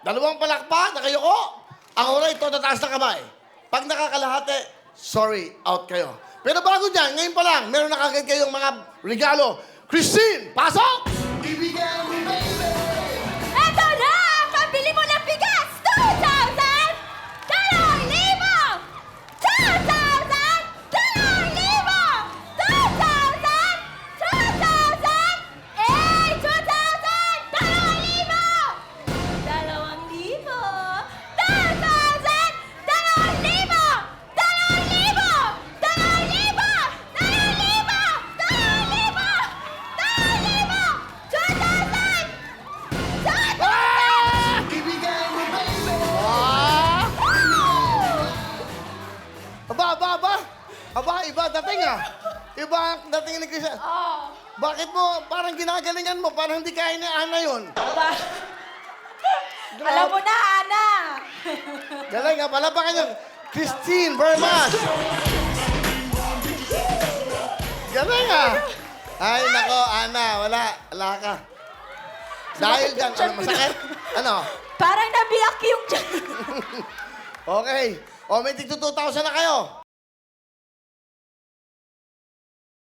Dalawang palakpak, nakayoko. Ang una ito, nataas na kamay. Pag nakakalahati, sorry, out kayo. Pero bago dyan, ngayon pa lang, meron na kagad kayong mga regalo. Christine, pasok! Eto na! Ang pambili mo ng bigas! 2,000! 2,000! 2,000! 2,000! 2,000! 2,000! Eh! 2,000! 2,000! 2,000! 2,000! 2,000! Aba, iba dating ah. Iba ang dating ni Christian. Oh! Bakit mo, parang ginagalingan mo, parang hindi kaya ni Ana yun. Aba! Alam mo na, Ana! Galing nga, palapakan niyo. Christine Bermas. Galing ah. Ay, nako, Ana, wala ka. Dahil dyan, ano, masakit? Ano? Parang nabiyak yung tiyan. Okay. O, may tig 2,000 na kayo.